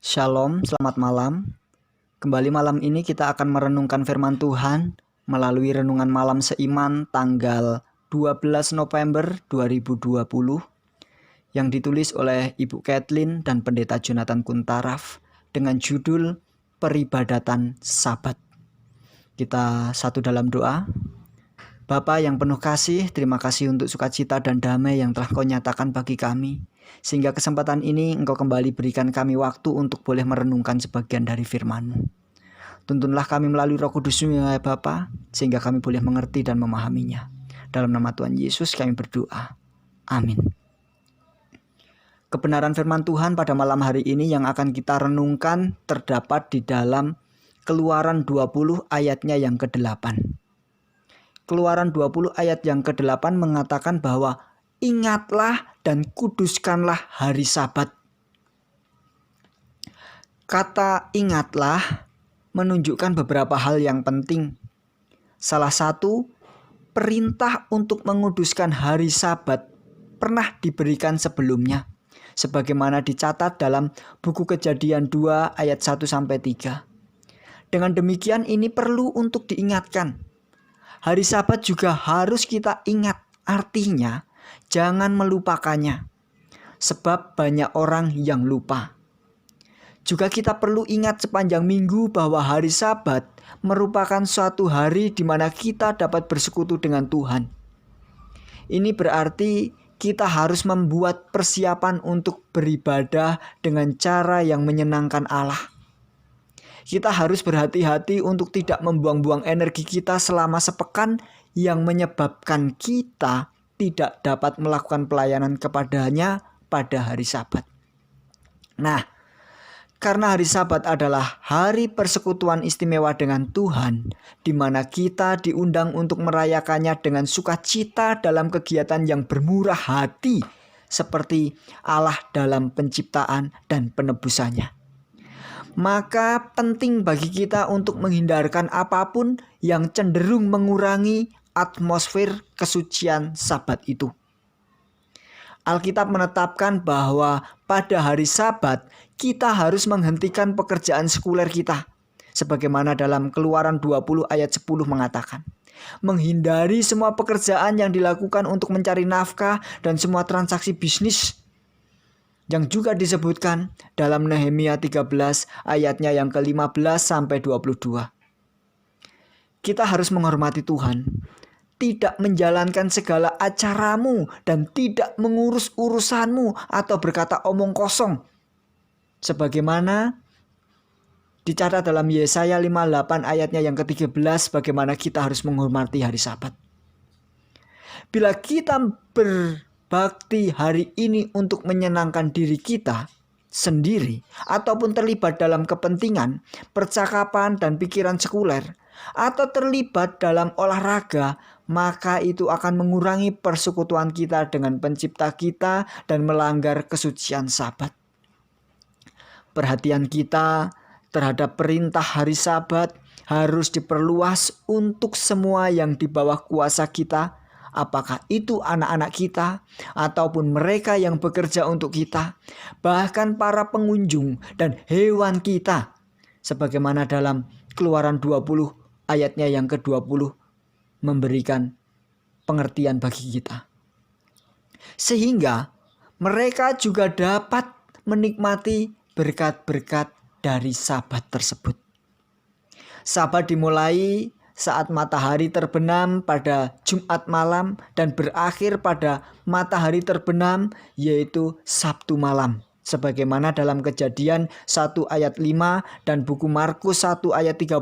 Shalom, selamat malam. Kembali malam ini kita akan merenungkan firman Tuhan melalui renungan malam seiman tanggal 12 November 2020 yang ditulis oleh Ibu Kathleen dan Pendeta Jonathan Kuntaraf dengan judul Peribadatan Sabat. Kita satu dalam doa. Bapa yang penuh kasih, terima kasih untuk sukacita dan damai yang telah Kau nyatakan bagi kami. Sehingga kesempatan ini Engkau kembali berikan kami waktu untuk boleh merenungkan sebagian dari firman-Mu. Tuntunlah kami melalui Roh Kudus-Mu ya Bapa, sehingga kami boleh mengerti dan memahaminya. Dalam nama Tuhan Yesus kami berdoa. Amin. Kebenaran firman Tuhan pada malam hari ini yang akan kita renungkan terdapat di dalam Keluaran 20 ayatnya yang ke-8. Keluaran 20 ayat yang ke-8 mengatakan bahwa ingatlah dan kuduskanlah hari Sabat. Kata ingatlah menunjukkan beberapa hal yang penting. Salah satu, perintah untuk menguduskan hari Sabat pernah diberikan sebelumnya, sebagaimana dicatat dalam buku Kejadian 2 ayat 1-3. Dengan demikian ini perlu untuk diingatkan. Hari Sabat juga harus kita ingat, artinya jangan melupakannya, sebab banyak orang yang lupa. Juga kita perlu ingat sepanjang minggu bahwa hari Sabat merupakan suatu hari di mana kita dapat bersekutu dengan Tuhan. Ini berarti kita harus membuat persiapan untuk beribadah dengan cara yang menyenangkan Allah. Kita harus berhati-hati untuk tidak membuang-buang energi kita selama sepekan yang menyebabkan kita tidak dapat melakukan pelayanan kepadanya pada hari Sabat. Nah, karena hari Sabat adalah hari persekutuan istimewa dengan Tuhan, di mana kita diundang untuk merayakannya dengan sukacita dalam kegiatan yang bermurah hati, seperti Allah dalam penciptaan dan penebusannya. Maka penting bagi kita untuk menghindarkan apapun yang cenderung mengurangi atmosfer kesucian Sabat itu. Alkitab menetapkan bahwa pada hari Sabat kita harus menghentikan pekerjaan sekuler kita. Sebagaimana dalam Keluaran 20 ayat 10 mengatakan. Menghindari semua pekerjaan yang dilakukan untuk mencari nafkah dan semua transaksi bisnis. Yang juga disebutkan dalam Nehemia 13 ayatnya yang ke-15-22. Kita harus menghormati Tuhan, tidak menjalankan segala acaramu dan tidak mengurus urusanmu atau berkata omong kosong. Sebagaimana dicatat dalam Yesaya 58 ayatnya yang ke-13 bagaimana kita harus menghormati hari Sabat. Bila kita berbakti hari ini untuk menyenangkan diri kita sendiri ataupun terlibat dalam kepentingan, percakapan dan pikiran sekuler atau terlibat dalam olahraga, maka itu akan mengurangi persekutuan kita dengan pencipta kita dan melanggar kesucian Sabat. Perhatian kita terhadap perintah hari Sabat harus diperluas untuk semua yang di bawah kuasa kita, apakah itu anak-anak kita ataupun mereka yang bekerja untuk kita, bahkan para pengunjung dan hewan kita. Sebagaimana dalam Keluaran 20 ayatnya yang ke-20 memberikan pengertian bagi kita. Sehingga mereka juga dapat menikmati berkat-berkat dari Sabat tersebut. Sabat dimulai saat matahari terbenam pada Jumat malam dan berakhir pada matahari terbenam yaitu Sabtu malam. Sebagaimana dalam Kejadian 1 ayat 5 dan buku Markus 1 ayat 32,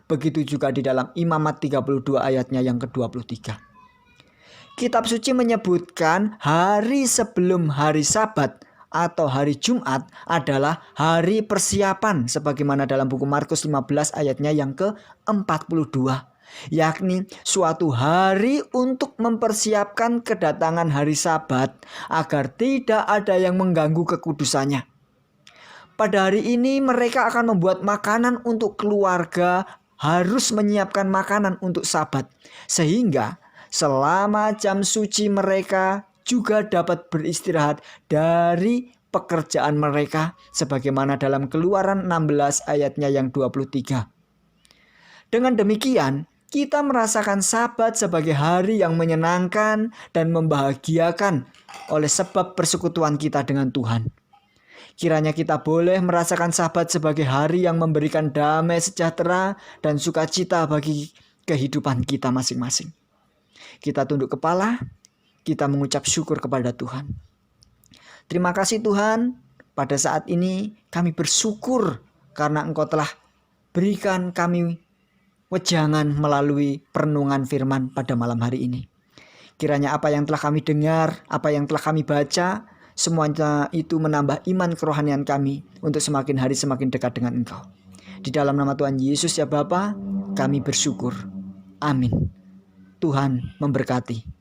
begitu juga di dalam Imamat 32 ayatnya yang ke-23. Kitab suci menyebutkan hari sebelum hari Sabat atau hari Jumat adalah hari persiapan sebagaimana dalam buku Markus 15 ayatnya yang ke-42, yakni suatu hari untuk mempersiapkan kedatangan hari Sabat agar tidak ada yang mengganggu kekudusannya. Pada hari ini mereka akan membuat makanan untuk keluarga, harus menyiapkan makanan untuk Sabat, sehingga selama jam suci mereka juga dapat beristirahat dari pekerjaan mereka sebagaimana dalam Keluaran 16 ayatnya yang 23. Dengan demikian, kita merasakan Sabat sebagai hari yang menyenangkan dan membahagiakan oleh sebab persekutuan kita dengan Tuhan. Kiranya kita boleh merasakan Sabat sebagai hari yang memberikan damai sejahtera dan sukacita bagi kehidupan kita masing-masing. Kita tunduk kepala, kita mengucap syukur kepada Tuhan. Terima kasih Tuhan, pada saat ini kami bersyukur karena Engkau telah berikan kami wejangan melalui perenungan firman pada malam hari ini. Kiranya apa yang telah kami dengar, apa yang telah kami baca, semuanya itu menambah iman kerohanian kami untuk semakin hari semakin dekat dengan Engkau. Di dalam nama Tuhan Yesus ya Bapa, kami bersyukur. Amin. Tuhan memberkati.